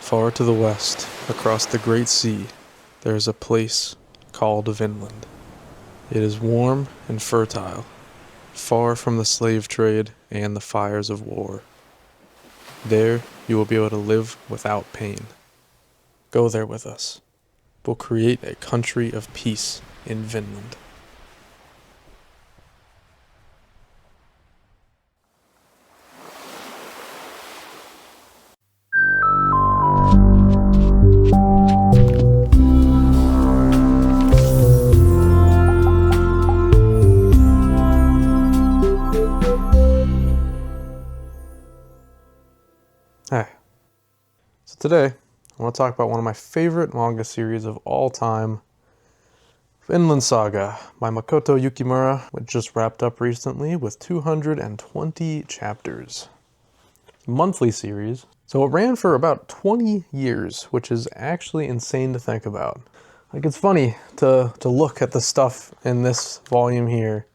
Far to the west, across the great sea, there is a place called Vinland. It is warm and fertile, far from the slave trade and the fires of war. There, you will be able to live without pain. Go there with us. We'll create a country of peace in Vinland. Hi. So today, I want to talk about one of my favorite manga series of all time, Vinland Saga by Makoto Yukimura, which just wrapped up recently with 220 chapters. It's a monthly series, so it ran for about 20 years, which is actually insane to think about. Like, it's funny to look at the stuff in this volume here,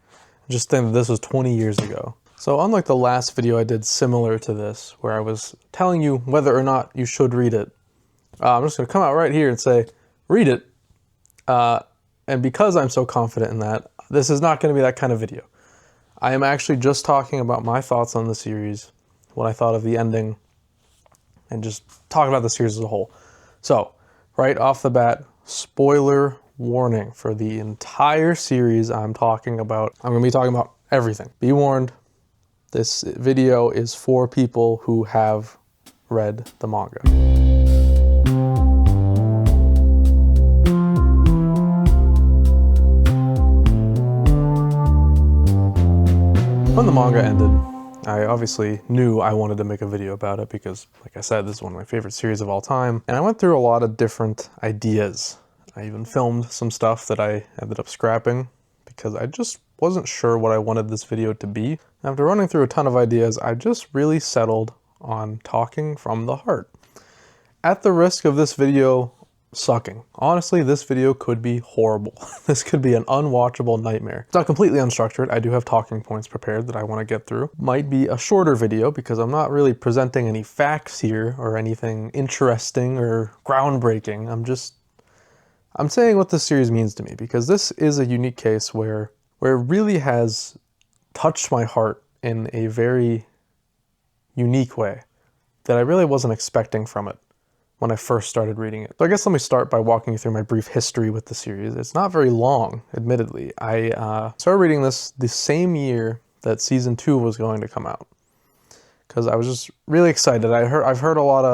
and just think that this was 20 years ago. So unlike the last video I did similar to this, where I was telling you whether or not you should read it, I'm just going to come out right here and say, read it. And because I'm so confident in that, this is not going to be that kind of video. I am actually just talking about my thoughts on the series, what I thought of the ending, and just talk about the series as a whole. So, right off the bat, spoiler warning for the entire series I'm talking about. I'm going to be talking about everything. Be warned. This video is for people who have read the manga. When the manga ended, I obviously knew I wanted to make a video about it because, like I said, this is one of my favorite series of all time. And I went through a lot of different ideas. I even filmed some stuff that I ended up scrapping because I just wasn't sure what I wanted this video to be. After running through a ton of ideas, I just really settled on talking from the heart. At the risk of this video sucking. Honestly, this video could be horrible. This could be an unwatchable nightmare. It's not completely unstructured. I do have talking points prepared that I want to get through. Might be a shorter video because I'm not really presenting any facts here or anything interesting or groundbreaking. I'm saying what this series means to me because this is a unique case where it really has touched my heart in a very unique way that I really wasn't expecting from it when I first started reading it. So I guess let me start by walking you through my brief history with the series. It's not very long, admittedly. I started reading this the same year that season 2 was going to come out because I was just really excited. I had heard a lot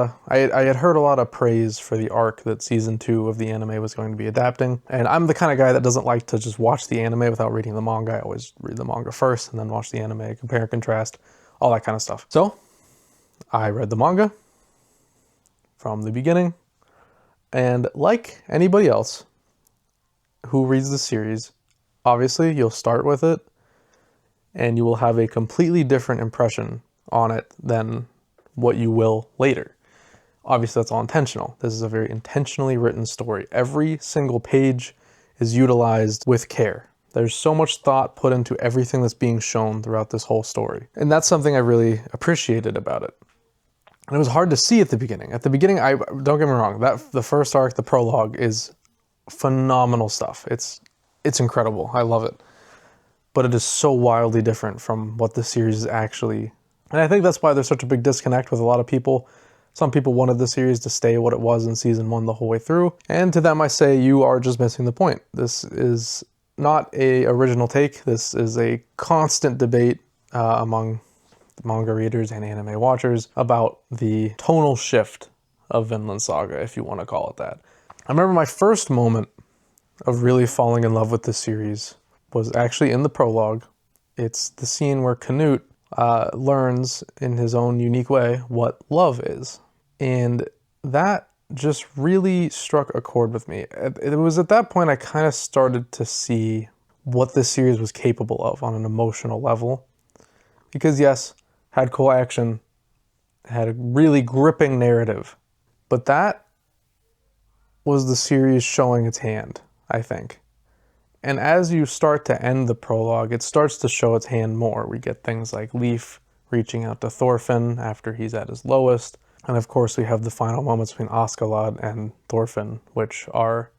of praise for the arc that season 2 of the anime was going to be adapting, and I'm the kind of guy that doesn't like to just watch the anime without reading the manga. I always read the manga first and then watch the anime, compare and contrast, all that kind of stuff. So I read the manga from the beginning, and like anybody else who reads the series, obviously you'll start with it and you will have a completely different impression on it than what you will later. Obviously that's all intentional. This is a very intentionally written story. Every single page is utilized with care. There's so much thought put into everything that's being shown throughout this whole story. And that's something I really appreciated about it. And it was hard to see at the beginning. At the beginning, don't get me wrong, the first arc, the prologue, is phenomenal stuff. It's incredible. I love it. But it is so wildly different from what the series is actually. And I think that's why there's such a big disconnect with a lot of people. Some people wanted the series to stay what it was in season 1 the whole way through. And to them I say, you are just missing the point. This is not an original take. This is a constant debate among manga readers and anime watchers about the tonal shift of Vinland Saga, if you want to call it that. I remember my first moment of really falling in love with this series was actually in the prologue. It's the scene where Canute learns in his own unique way what love is. And that just really struck a chord with me. It was at that point I kind of started to see what this series was capable of on an emotional level. Because yes, had cool action, had a really gripping narrative, but that was the series showing its hand, I think. And as you start to end the prologue, it starts to show its hand more. We get things like Leif reaching out to Thorfinn after he's at his lowest. And of course we have the final moments between Askeladd and Thorfinn, which are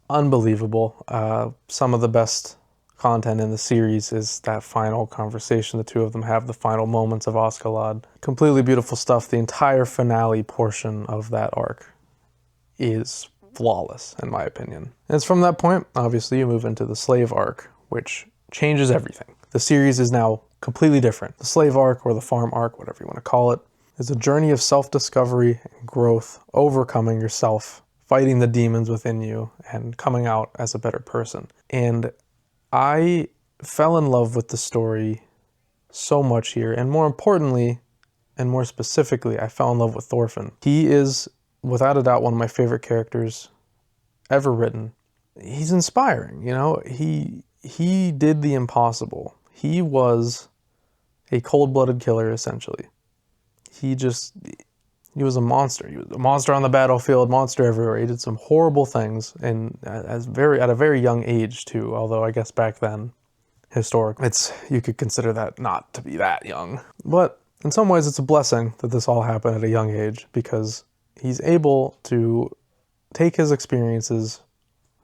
unbelievable. Some of the best content in the series is that final conversation the two of them have, the final moments of Askeladd. Completely beautiful stuff. The entire finale portion of that arc is flawless, in my opinion. And it's from that point, obviously, you move into the slave arc, which changes everything. The series is now completely different. The slave arc, or the farm arc, whatever you want to call it, is a journey of self-discovery and growth, overcoming yourself, fighting the demons within you, and coming out as a better person. And I fell in love with the story so much here, and more importantly, and more specifically, I fell in love with Thorfinn. He is, without a doubt, one of my favorite characters ever written. He's inspiring, you know? He did the impossible. He was a cold-blooded killer, essentially. He was a monster. He was a monster on the battlefield, monster everywhere. He did some horrible things, and at a very young age too. Although I guess back then, historically, you could consider that not to be that young. But in some ways, it's a blessing that this all happened at a young age, because he's able to take his experiences,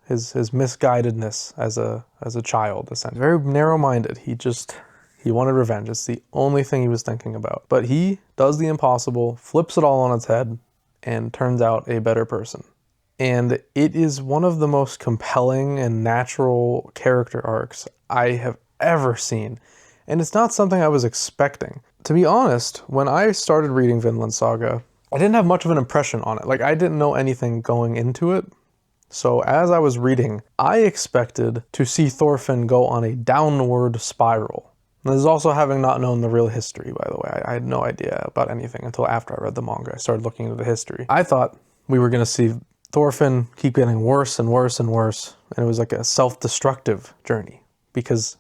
his misguidedness as a child, essentially. Very narrow-minded. He wanted revenge. It's the only thing he was thinking about. But he does the impossible, flips it all on its head, and turns out a better person. And it is one of the most compelling and natural character arcs I have ever seen. And it's not something I was expecting. To be honest, when I started reading Vinland Saga, I didn't have much of an impression on it. Like, I didn't know anything going into it. So as I was reading, I expected to see Thorfinn go on a downward spiral. And this is also having not known the real history, by the way. I had no idea about anything until after I read the manga. I started looking into the history. I thought we were going to see Thorfinn keep getting worse and worse and worse, and it was like a self-destructive journey. Because,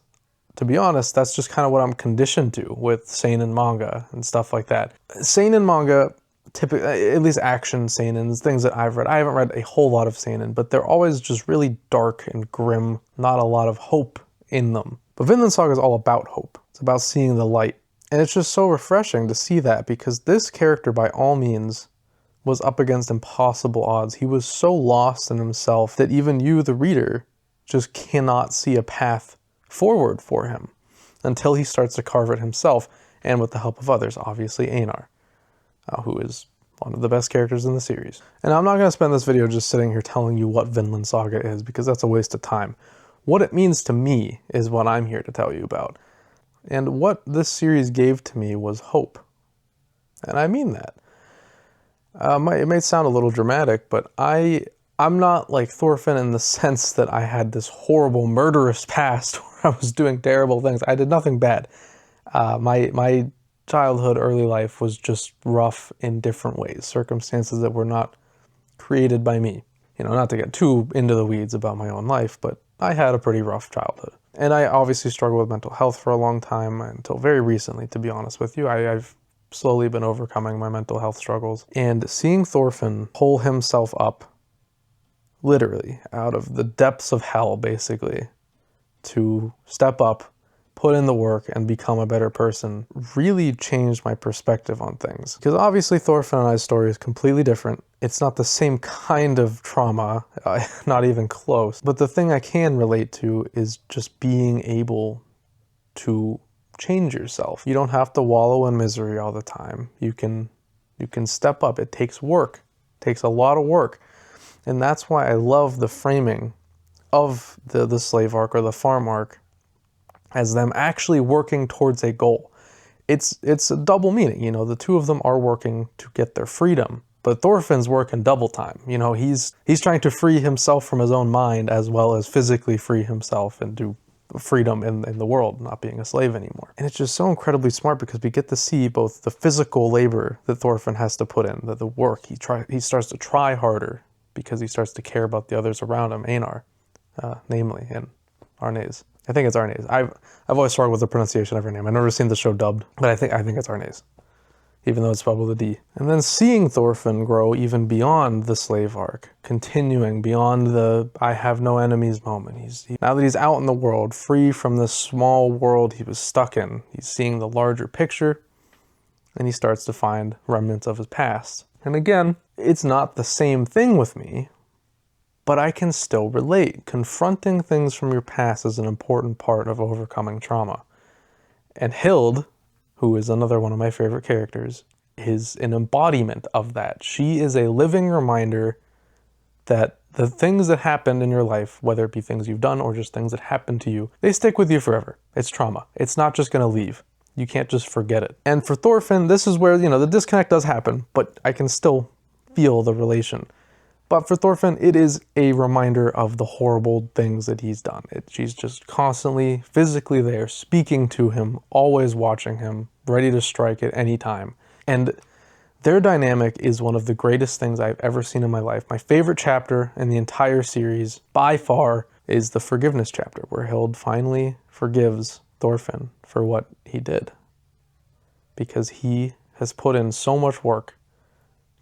to be honest, that's just kind of what I'm conditioned to with seinen manga and stuff like that. Seinen manga, typically, at least action seinen, things that I've read. I haven't read a whole lot of seinen, but they're always just really dark and grim, not a lot of hope in them. But Vinland Saga is all about hope. It's about seeing the light. And it's just so refreshing to see that, because this character, by all means, was up against impossible odds. He was so lost in himself that even you, the reader, just cannot see a path forward for him until he starts to carve it himself, and with the help of others, obviously Einar, who is one of the best characters in the series. And I'm not going to spend this video just sitting here telling you what Vinland Saga is, because that's a waste of time. What it means to me is what I'm here to tell you about. And what this series gave to me was hope. And I mean that. It may sound a little dramatic, but I'm not like Thorfinn in the sense that I had this horrible murderous past where I was doing terrible things. I did nothing bad. My childhood, early life was just rough in different ways. Circumstances that were not created by me. You know, not to get too into the weeds about my own life, but I had a pretty rough childhood. And I obviously struggled with mental health for a long time, until very recently, to be honest with you. I've slowly been overcoming my mental health struggles. And seeing Thorfinn pull himself up, literally, out of the depths of hell, basically, to step up, put in the work, and become a better person, really changed my perspective on things. Because obviously Thorfinn and I's story is completely different. It's not the same kind of trauma, not even close. But the thing I can relate to is just being able to change yourself. You don't have to wallow in misery all the time. You can step up. It takes work. It takes a lot of work. And that's why I love the framing of the slave arc, or the farm arc, as them actually working towards a goal. It's a double meaning, you know, the two of them are working to get their freedom, but Thorfinn's working double time. You know, he's trying to free himself from his own mind, as well as physically free himself into freedom in the world, not being a slave anymore. And it's just so incredibly smart, because we get to see both the physical labor that Thorfinn has to put in, the work. He starts to try harder, because he starts to care about the others around him, Einar, namely, and Arnes. I think it's Arnes. I've always struggled with the pronunciation of her name. I've never seen the show dubbed, but I think it's Arnes, even though it's spelled with a D. And then seeing Thorfinn grow even beyond the slave arc, continuing beyond the I have no enemies moment. Now that he's out in the world, free from this small world he was stuck in, he's seeing the larger picture, and he starts to find remnants of his past. And again, it's not the same thing with me, but I can still relate. Confronting things from your past is an important part of overcoming trauma. And Hild, who is another one of my favorite characters, is an embodiment of that. She is a living reminder that the things that happened in your life, whether it be things you've done or just things that happened to you, they stick with you forever. It's trauma. It's not just going to leave. You can't just forget it. And for Thorfinn, this is where, the disconnect does happen, but I can still feel the relation. But for Thorfinn, it is a reminder of the horrible things that he's done. She's just constantly, physically there, speaking to him, always watching him, ready to strike at any time. And their dynamic is one of the greatest things I've ever seen in my life. My favorite chapter in the entire series, by far, is the forgiveness chapter, where Hild finally forgives Thorfinn for what he did. Because he has put in so much work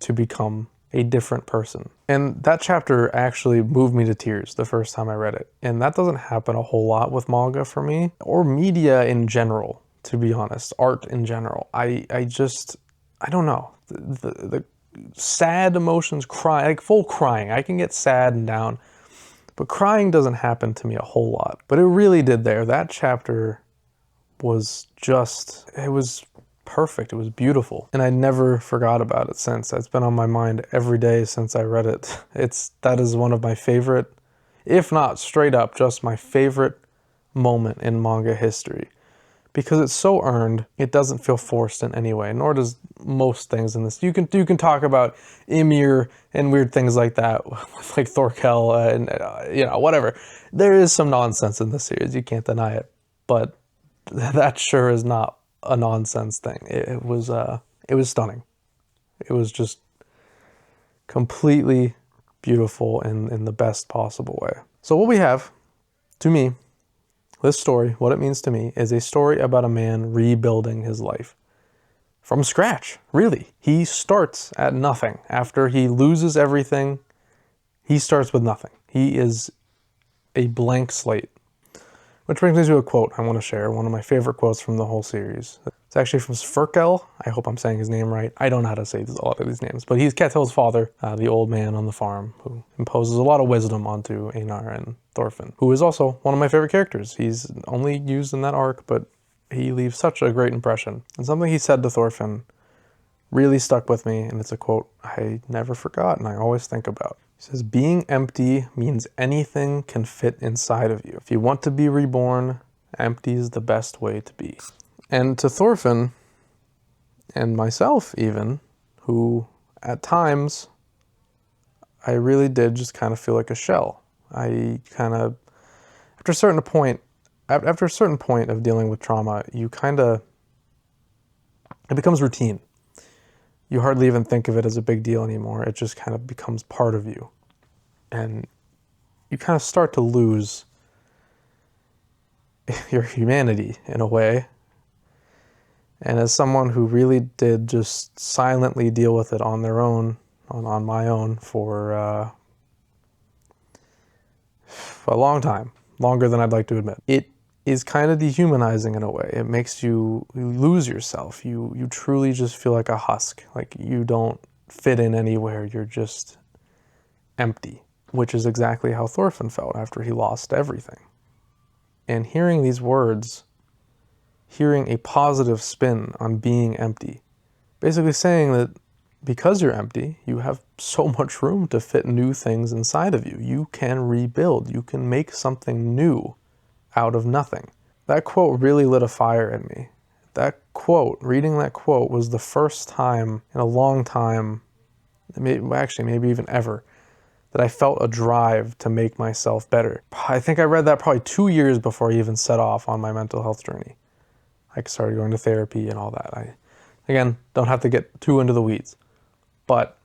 to become a different person. And that chapter actually moved me to tears the first time I read it. And that doesn't happen a whole lot with manga for me, or media in general, to be honest, art in general. I don't know. The sad emotions, crying, like full crying. I can get sad and down, but crying doesn't happen to me a whole lot. But it really did there. That chapter was it was perfect. It was beautiful. And I never forgot about it since. It's been on my mind every day since I read it. That is one of my favorite, if not straight up, just my favorite moment in manga history. Because it's so earned, it doesn't feel forced in any way, nor does most things in this. You can talk about Ymir and weird things like that, with like Thorkel and whatever. There is some nonsense in this series, you can't deny it, but that sure is not a nonsense thing. It was stunning. It was just completely beautiful in the best possible way. So what we have, to me, this story, what it means to me, is a story about a man rebuilding his life. From scratch, really. He starts at nothing. After he loses everything, he starts with nothing. He is a blank slate. Which brings me to a quote I want to share, one of my favorite quotes from the whole series. It's actually from Sverkel. I hope I'm saying his name right. I don't know how to say a lot of these names, but he's Ketil's father, the old man on the farm, who imposes a lot of wisdom onto Einar and Thorfinn, who is also one of my favorite characters. He's only used in that arc, but he leaves such a great impression. And something he said to Thorfinn really stuck with me, and it's a quote I never forgot and I always think about. He says, "Being empty means anything can fit inside of you. If you want to be reborn, empty is the best way to be." And to Thorfinn, and myself even, who at times I really did just kind of feel like a shell. I kind of, after a certain point of dealing with trauma, it becomes routine. You hardly even think of it as a big deal anymore. It just kind of becomes part of you. And you kind of start to lose your humanity in a way. And as someone who really did just silently deal with it on their own, on my own, for a long time, longer than I'd like to admit, it is kind of dehumanizing in a way. It makes you lose yourself. You truly just feel like a husk, like you don't fit in anywhere. You're just empty, which is exactly how Thorfinn felt after he lost everything. And hearing these words, hearing a positive spin on being empty, basically saying that because you're empty, you have so much room to fit new things inside of you. You can rebuild. You can make something new out of nothing. That quote really lit a fire in me. Reading that quote was the first time in a long time, maybe even ever, that I felt a drive to make myself better. I think I read that probably 2 years before I even set off on my mental health journey. I started going to therapy and all that. I, again, don't have to get too into the weeds, but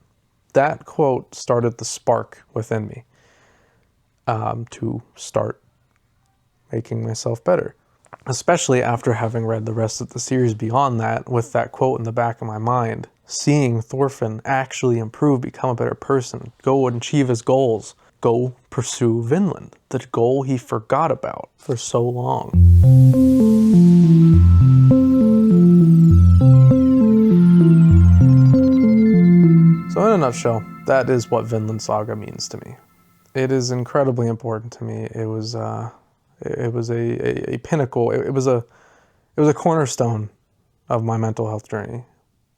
that quote started the spark within me to start making myself better. Especially after having read the rest of the series beyond that, with that quote in the back of my mind, seeing Thorfinn actually improve, become a better person, go and achieve his goals, go pursue Vinland, the goal he forgot about for so long. a nutshell, that is what Vinland Saga means to me. It is incredibly important to me. It was a pinnacle. It was a cornerstone of my mental health journey.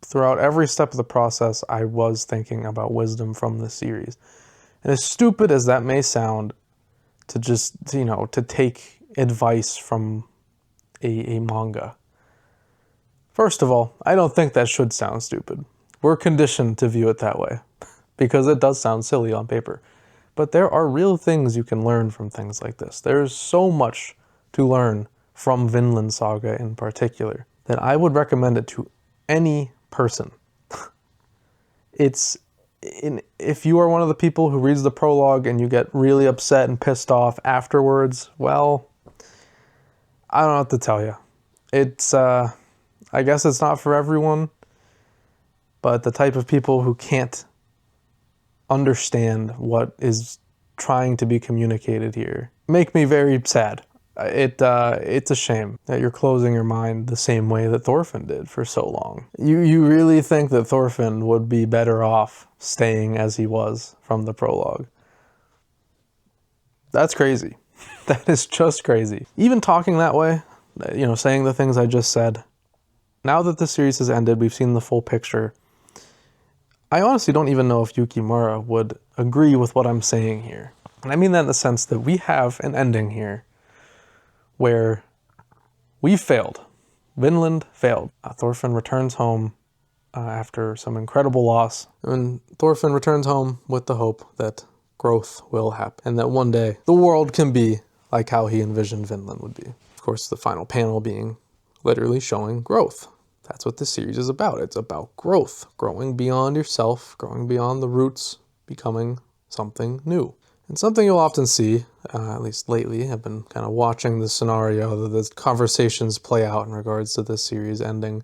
Throughout every step of the process, I was thinking about wisdom from this series. And as stupid as that may sound, to just, to take advice from a manga. First of all, I don't think that should sound stupid. We're conditioned to view it that way, because it does sound silly on paper. But there are real things you can learn from things like this. There's so much to learn from Vinland Saga in particular, that I would recommend it to any person. If you are one of the people who reads the prologue and you get really upset and pissed off afterwards, well, I don't know what to tell you. I guess it's not for everyone, but the type of people who can't understand what is trying to be communicated here make me very sad. It's a shame that you're closing your mind the same way that Thorfinn did for so long. You really think that Thorfinn would be better off staying as he was from the prologue? That's crazy. That is just crazy. Even talking that way, saying the things I just said, now that the series has ended, we've seen the full picture, I honestly don't even know if Yukimura would agree with what I'm saying here. And I mean that in the sense that we have an ending here where we failed. Vinland failed. Thorfinn returns home after some incredible loss. And Thorfinn returns home with the hope that growth will happen, and that one day the world can be like how he envisioned Vinland would be. Of course, the final panel being literally showing growth. That's what this series is about. It's about growth, growing beyond yourself, growing beyond the roots, becoming something new. And something you'll often see, at least lately, I've been kind of watching the scenario, the conversations play out in regards to this series ending.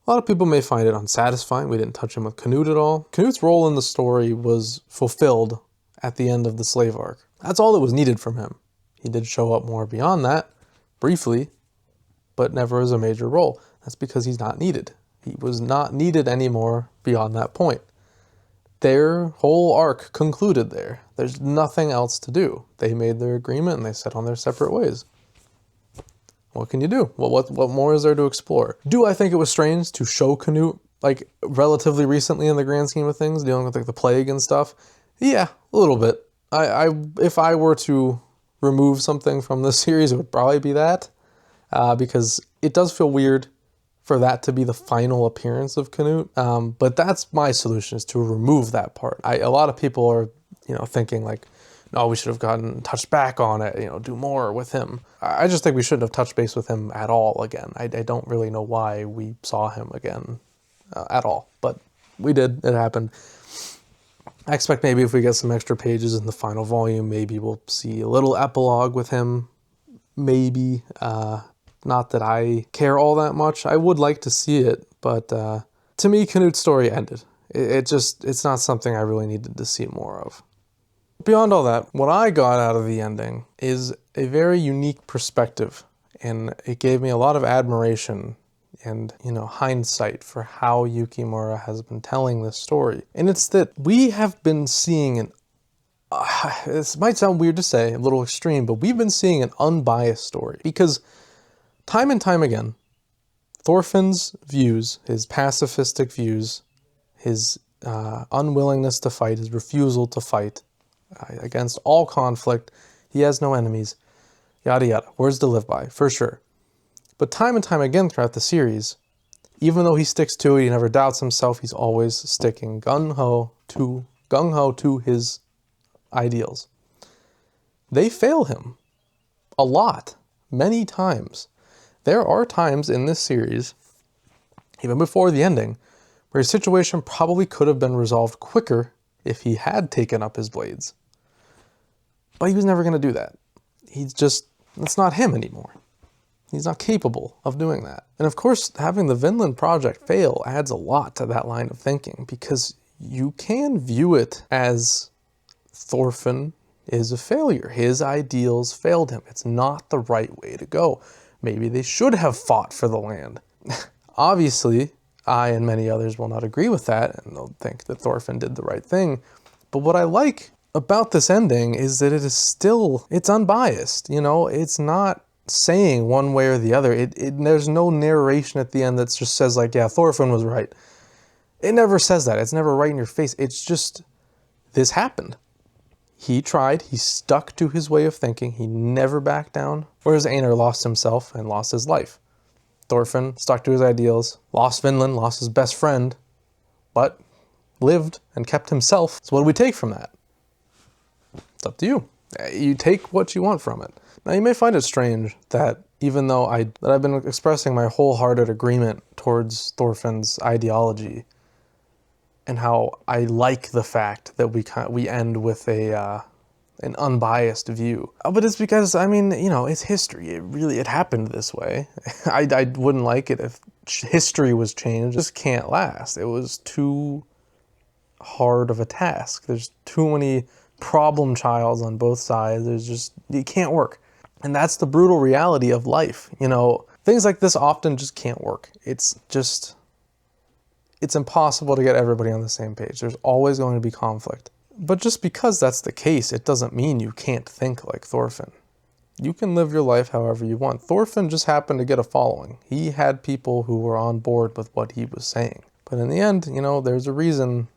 A lot of people may find it unsatisfying. We didn't touch him with Canute at all. Canute's role in the story was fulfilled at the end of the slave arc. That's all that was needed from him. He did show up more beyond that, briefly, but never as a major role. That's because he's not needed. He was not needed anymore beyond that point. Their whole arc concluded there. There's nothing else to do. They made their agreement and they set on their separate ways. What can you do? What more is there to explore? Do I think it was strange to show Canute, like, relatively recently in the grand scheme of things, dealing with, like, the plague and stuff? Yeah, a little bit. If I were to remove something from this series, it would probably be that, because it does feel weird for that to be the final appearance of Canute. But that's my solution, is to remove that part. A lot of people are, thinking like, no, we should have touched back on it, do more with him. I just think we shouldn't have touched base with him at all again. I don't really know why we saw him again at all, but we did, it happened. I expect maybe if we get some extra pages in the final volume, maybe we'll see a little epilogue with him, maybe. Not that I care all that much. I would like to see it, but to me, Canute's story ended. It's not something I really needed to see more of. Beyond all that, what I got out of the ending is a very unique perspective, and it gave me a lot of admiration and, hindsight for how Yukimura has been telling this story. And it's that we have been seeing this might sound weird to say, a little extreme, but we've been seeing an unbiased story, because time and time again, Thorfinn's views, his pacifistic views, his unwillingness to fight, his refusal to fight against all conflict, he has no enemies, yada yada, words to live by, for sure. But time and time again throughout the series, even though he sticks to it, he never doubts himself, he's always sticking gung-ho to his ideals. They fail him a lot, many times. There are times in this series, even before the ending, where his situation probably could have been resolved quicker if he had taken up his blades. But he was never going to do that. It's not him anymore. He's not capable of doing that. And of course, having the Vinland project fail adds a lot to that line of thinking, because you can view it as Thorfinn is a failure. His ideals failed him. It's not the right way to go. Maybe they should have fought for the land. Obviously, I and many others will not agree with that, and they'll think that Thorfinn did the right thing. But what I like about this ending is that it is still, it's unbiased, you know? It's not saying one way or the other. There's no narration at the end that just says like, yeah, Thorfinn was right. It never says that. It's never right in your face. It's just, this happened. He tried, he stuck to his way of thinking, he never backed down, whereas Einar lost himself and lost his life. Thorfinn stuck to his ideals, lost Vinland, lost his best friend, but lived and kept himself. So what do we take from that? It's up to you. You take what you want from it. Now you may find it strange that even though I've been expressing my wholehearted agreement towards Thorfinn's ideology, and how I like the fact that we end with an unbiased view. But it's because, I mean, you know, it's history. It happened this way. I wouldn't like it if history was changed. It just can't last. It was too hard of a task. There's too many problem childs on both sides. It can't work. And that's the brutal reality of life. You know, things like this often just can't work. It's impossible to get everybody on the same page. There's always going to be conflict. But just because that's the case, it doesn't mean you can't think like Thorfinn. You can live your life however you want. Thorfinn just happened to get a following. He had people who were on board with what he was saying. But in the end, you know, there's a reason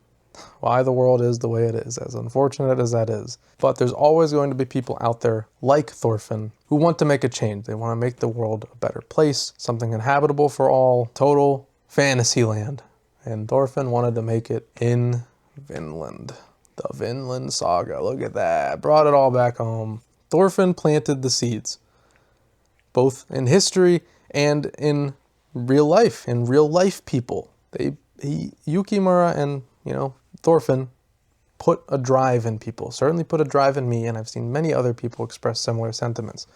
why the world is the way it is, as unfortunate as that is. But there's always going to be people out there like Thorfinn who want to make a change. They want to make the world a better place, something inhabitable for all, total fantasy land. And Thorfinn wanted to make it in Vinland. The Vinland Saga, look at that. Brought it all back home. Thorfinn planted the seeds, both in history and in real life people. Yukimura and, you know, Thorfinn put a drive in people, certainly put a drive in me, and I've seen many other people express similar sentiments.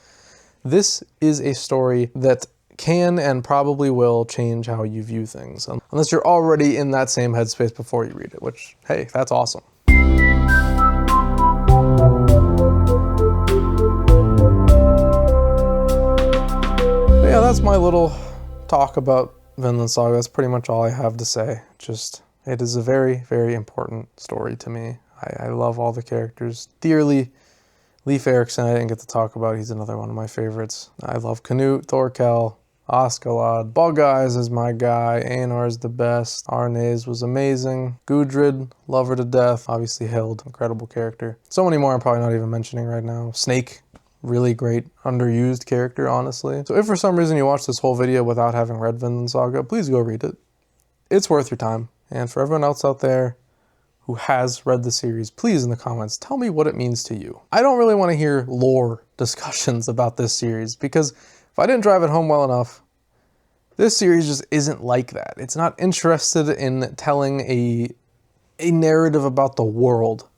This is a story that can and probably will change how you view things, unless you're already in that same headspace before you read it, which, hey, that's awesome. But yeah, that's my little talk about Vinland Saga. That's pretty much all I have to say. It is a very, very important story to me. I love all the characters dearly. Leif Erikson I didn't get to talk about. He's another one of my favorites. I love Canute, Thorkel, Askeladd. Bug Eyes is my guy. Einar is the best. Arnes was amazing. Gudrid, love her to death. Obviously Hild, incredible character. So many more I'm probably not even mentioning right now. Snake, really great, underused character, honestly. So if for some reason you watched this whole video without having read Vinland Saga, please go read it. It's worth your time. And for everyone else out there who has read the series, please in the comments, tell me what it means to you. I don't really want to hear lore discussions about this series, because if I didn't drive it home well enough, this series just isn't like that. It's not interested in telling a narrative about the world.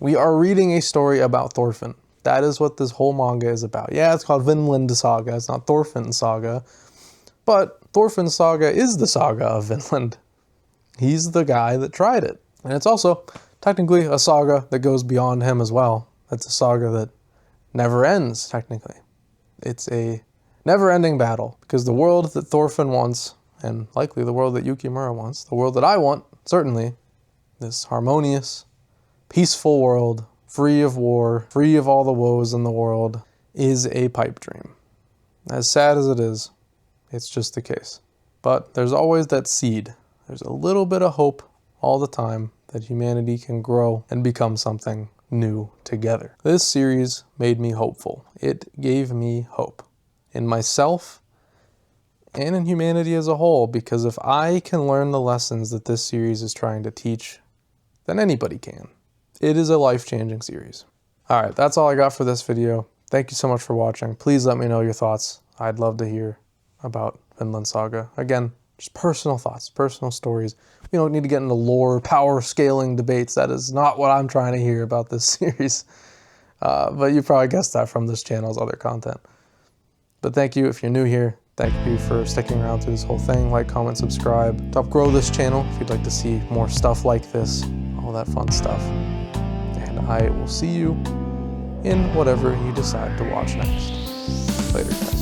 We are reading a story about Thorfinn. That is what this whole manga is about. Yeah, it's called Vinland Saga. It's not Thorfinn Saga. But Thorfinn Saga is the saga of Vinland. He's the guy that tried it. And it's also technically a saga that goes beyond him as well. It's a saga that never ends, technically. It's a never-ending battle, because the world that Thorfinn wants, and likely the world that Yukimura wants, the world that I want, certainly, this harmonious, peaceful world, free of war, free of all the woes in the world, is a pipe dream. As sad as it is, it's just the case. But there's always that seed. There's a little bit of hope all the time that humanity can grow and become something new together. This series made me hopeful. It gave me hope in myself and in humanity as a whole, because if I can learn the lessons that this series is trying to teach, then anybody can. It is a life-changing series. Alright, that's all I got for this video. Thank you so much for watching. Please let me know your thoughts. I'd love to hear about Vinland Saga. Again, just personal thoughts, personal stories. We don't need to get into lore, power scaling debates. That is not what I'm trying to hear about this series. But you probably guessed that from this channel's other content. But thank you if you're new here. Thank you for sticking around through this whole thing. Like, comment, subscribe to help grow this channel if you'd like to see more stuff like this, all that fun stuff. And I will see you in whatever you decide to watch next. Later, guys.